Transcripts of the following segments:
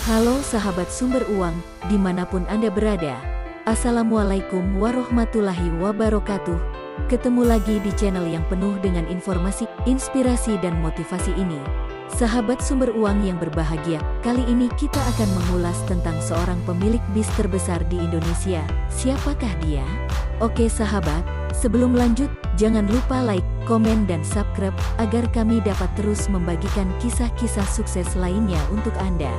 Halo sahabat sumber uang, dimanapun Anda berada. Assalamualaikum warahmatullahi wabarakatuh. Ketemu lagi di channel yang penuh dengan informasi, inspirasi dan motivasi ini. Sahabat sumber uang yang berbahagia, kali ini kita akan mengulas tentang seorang pemilik bis terbesar di Indonesia. Siapakah dia? Oke sahabat, sebelum lanjut, jangan lupa like, komen dan subscribe, agar kami dapat terus membagikan kisah-kisah sukses lainnya untuk Anda.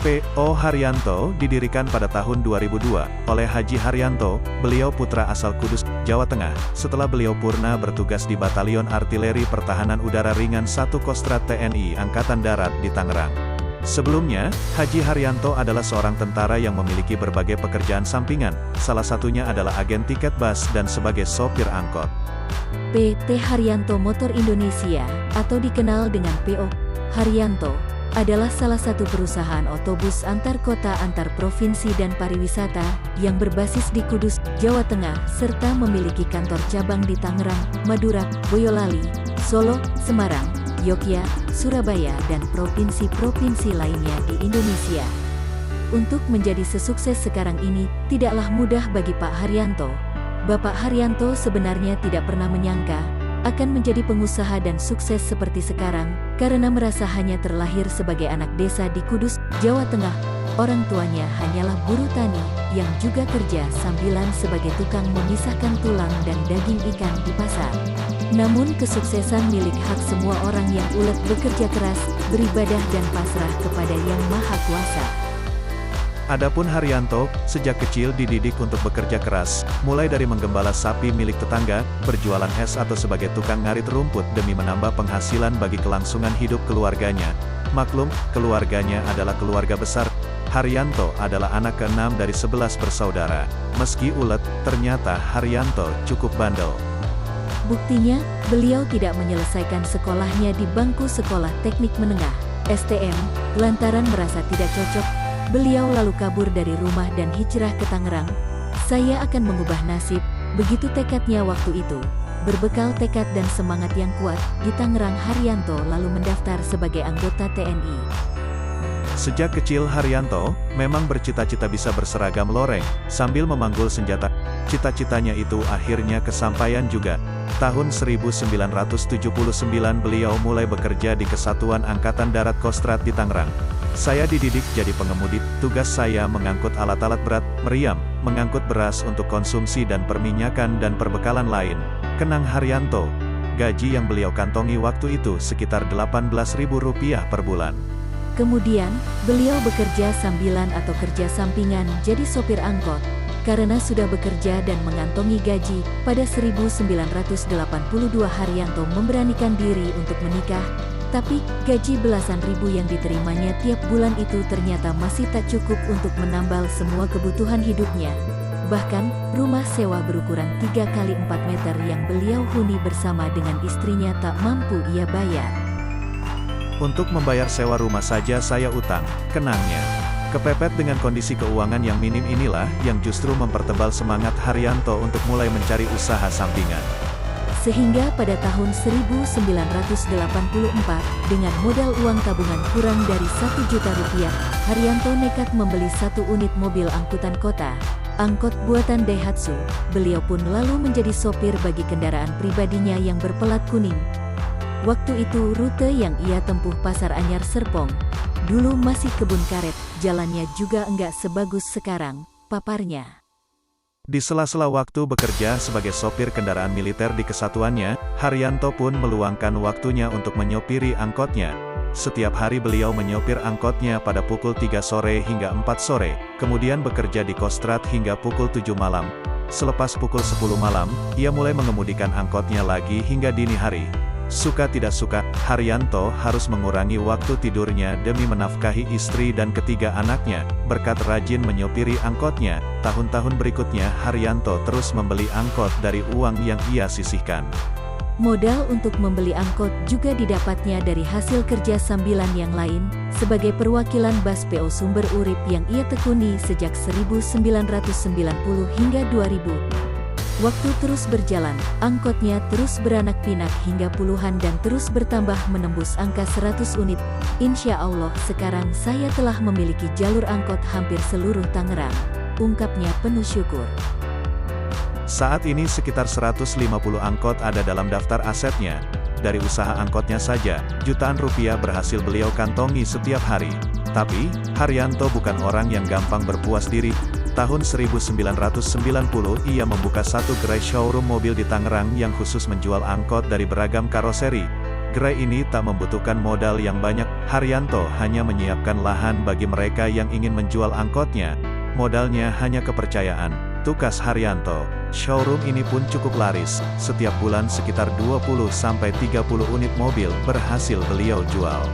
P.O. Haryanto didirikan pada tahun 2002 oleh Haji Haryanto, beliau putra asal Kudus, Jawa Tengah, setelah beliau purna bertugas di Batalion Artileri Pertahanan Udara Ringan 1 Kostrat TNI Angkatan Darat di Tangerang. Sebelumnya, Haji Haryanto adalah seorang tentara yang memiliki berbagai pekerjaan sampingan, salah satunya adalah agen tiket bus dan sebagai sopir angkot. PT Haryanto Motor Indonesia, atau dikenal dengan P.O. Haryanto, adalah salah satu perusahaan otobus antar kota antar provinsi dan pariwisata, yang berbasis di Kudus, Jawa Tengah, serta memiliki kantor cabang di Tangerang, Madura, Boyolali, Solo, Semarang, Yogyakarta, Surabaya dan provinsi-provinsi lainnya di Indonesia. Untuk menjadi sesukses sekarang ini, tidaklah mudah bagi Pak Haryanto. Bapak Haryanto sebenarnya tidak pernah menyangka akan menjadi pengusaha dan sukses seperti sekarang, karena merasa hanya terlahir sebagai anak desa di Kudus, Jawa Tengah. Orang tuanya hanyalah buruh tani, yang juga kerja sambilan sebagai tukang memisahkan tulang dan daging ikan di pasar. Namun kesuksesan milik hak semua orang yang ulet bekerja keras, beribadah dan pasrah kepada Yang Maha Kuasa. Adapun Haryanto, sejak kecil dididik untuk bekerja keras, mulai dari menggembala sapi milik tetangga, berjualan es atau sebagai tukang ngarit rumput demi menambah penghasilan bagi kelangsungan hidup keluarganya. Maklum, keluarganya adalah keluarga besar. Haryanto adalah anak ke-6 dari 11 bersaudara. Meski ulet, ternyata Haryanto cukup bandel. Buktinya, beliau tidak menyelesaikan sekolahnya di bangku sekolah teknik menengah, STM, lantaran merasa tidak cocok. Beliau lalu kabur dari rumah dan hijrah ke Tangerang. Saya akan mengubah nasib, begitu tekadnya waktu itu. Berbekal tekad dan semangat yang kuat, di Tangerang Haryanto lalu mendaftar sebagai anggota TNI. Sejak kecil Haryanto memang bercita-cita bisa berseragam loreng, sambil memanggul senjata. Cita-citanya itu akhirnya kesampaian juga. Tahun 1979 beliau mulai bekerja di Kesatuan Angkatan Darat Kostrat di Tangerang. Saya dididik jadi pengemudi, tugas saya mengangkut alat-alat berat, meriam, mengangkut beras untuk konsumsi dan perminyakan dan perbekalan lain. Kenang Haryanto, gaji yang beliau kantongi waktu itu sekitar Rp18.000 per bulan. Kemudian, beliau bekerja sambilan atau kerja sampingan jadi sopir angkot. Karena sudah bekerja dan mengantongi gaji, pada 1982 Haryanto memberanikan diri untuk menikah. Tapi, gaji belasan ribu yang diterimanya tiap bulan itu ternyata masih tak cukup untuk menambal semua kebutuhan hidupnya. Bahkan, rumah sewa berukuran 3x4 meter yang beliau huni bersama dengan istrinya tak mampu ia bayar. Untuk membayar sewa rumah saja saya utang, kenangnya. Kepepet dengan kondisi keuangan yang minim inilah yang justru mempertebal semangat Haryanto untuk mulai mencari usaha sampingan. Sehingga pada tahun 1984, dengan modal uang tabungan kurang dari Rp1 juta, Haryanto nekat membeli 1 unit mobil angkutan kota, angkot buatan Daihatsu. Beliau pun lalu menjadi sopir bagi kendaraan pribadinya yang berpelat kuning. Waktu itu rute yang ia tempuh Pasar Anyar Serpong. Dulu masih kebun karet, jalannya juga enggak sebagus sekarang, paparnya. Di sela-sela waktu bekerja sebagai sopir kendaraan militer di kesatuannya, Haryanto pun meluangkan waktunya untuk menyopiri angkotnya. Setiap hari beliau menyopir angkotnya pada pukul 3 sore hingga 4 sore, kemudian bekerja di Kostrat hingga pukul 7 malam. Selepas pukul 10 malam, ia mulai mengemudikan angkotnya lagi hingga dini hari. Suka tidak suka, Haryanto harus mengurangi waktu tidurnya demi menafkahi istri dan ketiga anaknya. Berkat rajin menyopiri angkotnya, tahun-tahun berikutnya Haryanto terus membeli angkot dari uang yang ia sisihkan. Modal untuk membeli angkot juga didapatnya dari hasil kerja sambilan yang lain, sebagai perwakilan Bas PO Sumber Urip yang ia tekuni sejak 1990 hingga 2000. Waktu terus berjalan, angkotnya terus beranak pinak hingga puluhan dan terus bertambah menembus angka 100 unit. Insya Allah sekarang saya telah memiliki jalur angkot hampir seluruh Tangerang, ungkapnya penuh syukur. Saat ini sekitar 150 angkot ada dalam daftar asetnya. Dari usaha angkotnya saja, jutaan rupiah berhasil beliau kantongi setiap hari. Tapi, Haryanto bukan orang yang gampang berpuas diri. Tahun 1990 ia membuka satu gerai showroom mobil di Tangerang yang khusus menjual angkot dari beragam karoseri. Gerai ini tak membutuhkan modal yang banyak, Haryanto hanya menyiapkan lahan bagi mereka yang ingin menjual angkotnya. Modalnya hanya kepercayaan, tukas Haryanto. Showroom ini pun cukup laris, setiap bulan sekitar 20-30 unit mobil berhasil beliau jual.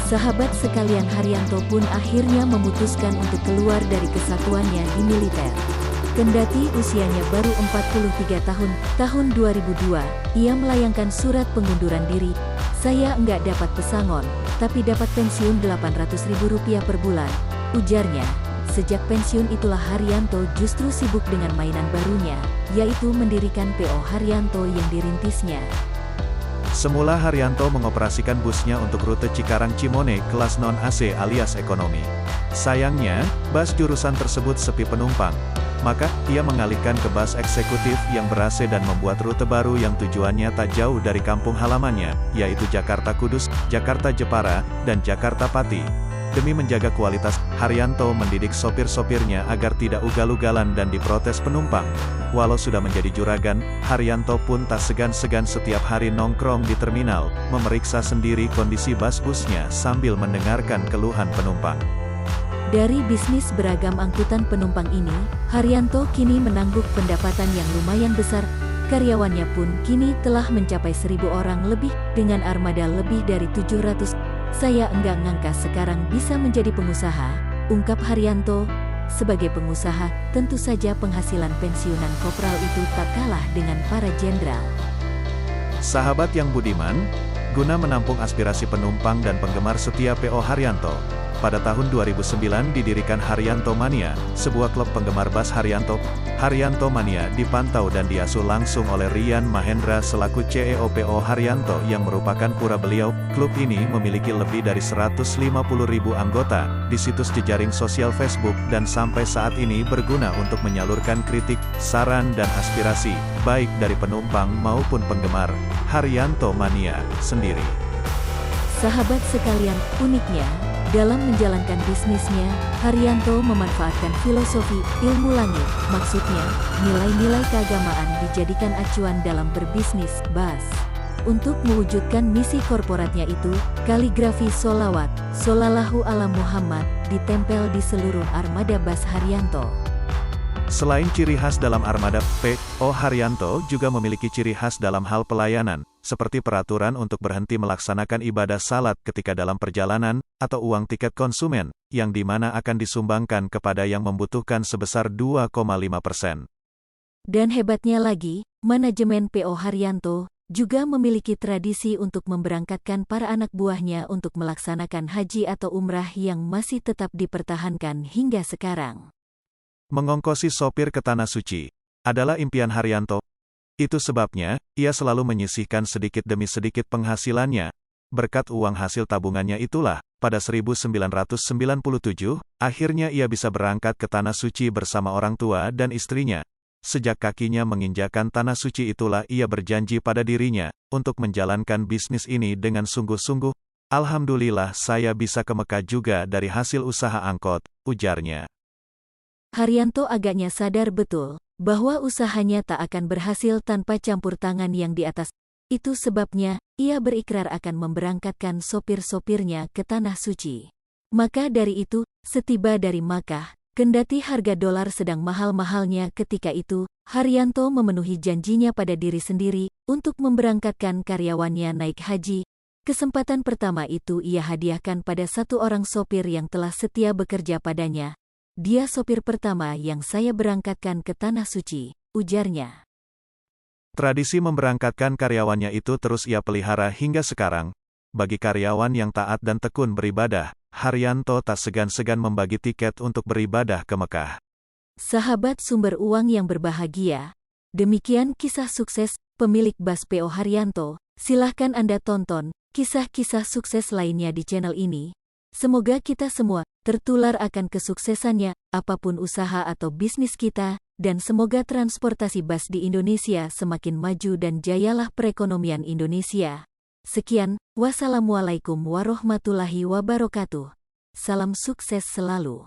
Sahabat sekalian, Haryanto pun akhirnya memutuskan untuk keluar dari kesatuannya di militer. Kendati usianya baru 43 tahun 2002, ia melayangkan surat pengunduran diri. Saya enggak dapat pesangon, tapi dapat pensiun Rp800.000 per bulan, ujarnya. Sejak pensiun itulah Haryanto justru sibuk dengan mainan barunya, yaitu mendirikan PO Haryanto yang dirintisnya. Semula Haryanto mengoperasikan busnya untuk rute Cikarang-Cimone kelas non-AC alias ekonomi. Sayangnya, bus jurusan tersebut sepi penumpang. Maka, ia mengalihkan ke bus eksekutif yang ber-AC dan membuat rute baru yang tujuannya tak jauh dari kampung halamannya, yaitu Jakarta Kudus, Jakarta Jepara, dan Jakarta Pati. Demi menjaga kualitas, Haryanto mendidik sopir-sopirnya agar tidak ugal-ugalan dan diprotes penumpang. Walau sudah menjadi juragan, Haryanto pun tak segan-segan setiap hari nongkrong di terminal, memeriksa sendiri kondisi bus-busnya sambil mendengarkan keluhan penumpang. Dari bisnis beragam angkutan penumpang ini, Haryanto kini menangguk pendapatan yang lumayan besar. Karyawannya pun kini telah mencapai 1.000 orang lebih, dengan armada lebih dari 700. Saya enggak ngangka sekarang bisa menjadi pengusaha, ungkap Haryanto. Sebagai pengusaha, tentu saja penghasilan pensiunan kopral itu tak kalah dengan para jenderal. Sahabat yang budiman, guna menampung aspirasi penumpang dan penggemar setia PO Haryanto, pada tahun 2009 didirikan Haryanto Mania, sebuah klub penggemar bus Haryanto. Haryanto Mania dipantau dan diasuh langsung oleh Rian Mahendra selaku CEO PO Haryanto yang merupakan pura beliau. Klub ini memiliki lebih dari 150.000 anggota di situs jejaring sosial Facebook dan sampai saat ini berguna untuk menyalurkan kritik, saran dan aspirasi, baik dari penumpang maupun penggemar Haryanto Mania sendiri. Sahabat sekalian, uniknya, dalam menjalankan bisnisnya, Haryanto memanfaatkan filosofi ilmu langit, maksudnya, nilai-nilai keagamaan dijadikan acuan dalam berbisnis bus. Untuk mewujudkan misi korporatnya itu, kaligrafi sholawat, Shollallahu ala Muhammad, ditempel di seluruh armada bus Haryanto. Selain ciri khas dalam armada, PO Haryanto juga memiliki ciri khas dalam hal pelayanan, seperti peraturan untuk berhenti melaksanakan ibadah salat ketika dalam perjalanan, atau uang tiket konsumen, yang dimana akan disumbangkan kepada yang membutuhkan sebesar 2,5%. Dan hebatnya lagi, manajemen PO Haryanto juga memiliki tradisi untuk memberangkatkan para anak buahnya untuk melaksanakan haji atau umrah yang masih tetap dipertahankan hingga sekarang. Mengongkosi sopir ke Tanah Suci adalah impian Haryanto. Itu sebabnya, ia selalu menyisihkan sedikit demi sedikit penghasilannya. Berkat uang hasil tabungannya itulah, pada 1997, akhirnya ia bisa berangkat ke Tanah Suci bersama orang tua dan istrinya. Sejak kakinya menginjakan Tanah Suci itulah ia berjanji pada dirinya, untuk menjalankan bisnis ini dengan sungguh-sungguh. Alhamdulillah saya bisa ke Mekah juga dari hasil usaha angkot, ujarnya. Haryanto agaknya sadar betul bahwa usahanya tak akan berhasil tanpa campur tangan yang di atas. Itu sebabnya, ia berikrar akan memberangkatkan sopir-sopirnya ke Tanah Suci. Maka dari itu, setiba dari Makkah, kendati harga dolar sedang mahal-mahalnya ketika itu, Haryanto memenuhi janjinya pada diri sendiri untuk memberangkatkan karyawannya naik haji. Kesempatan pertama itu ia hadiahkan pada satu orang sopir yang telah setia bekerja padanya. Dia sopir pertama yang saya berangkatkan ke Tanah Suci, ujarnya. Tradisi memberangkatkan karyawannya itu terus ia pelihara hingga sekarang. Bagi karyawan yang taat dan tekun beribadah, Haryanto tak segan-segan membagi tiket untuk beribadah ke Mekah. Sahabat sumber uang yang berbahagia, Demikian kisah sukses pemilik bus PO Haryanto. Silahkan Anda tonton kisah-kisah sukses lainnya di channel ini. Semoga kita semua tertular akan kesuksesannya, apapun usaha atau bisnis kita, dan semoga transportasi bus di Indonesia semakin maju dan jayalah perekonomian Indonesia. Sekian, wassalamualaikum warahmatullahi wabarakatuh. Salam sukses selalu.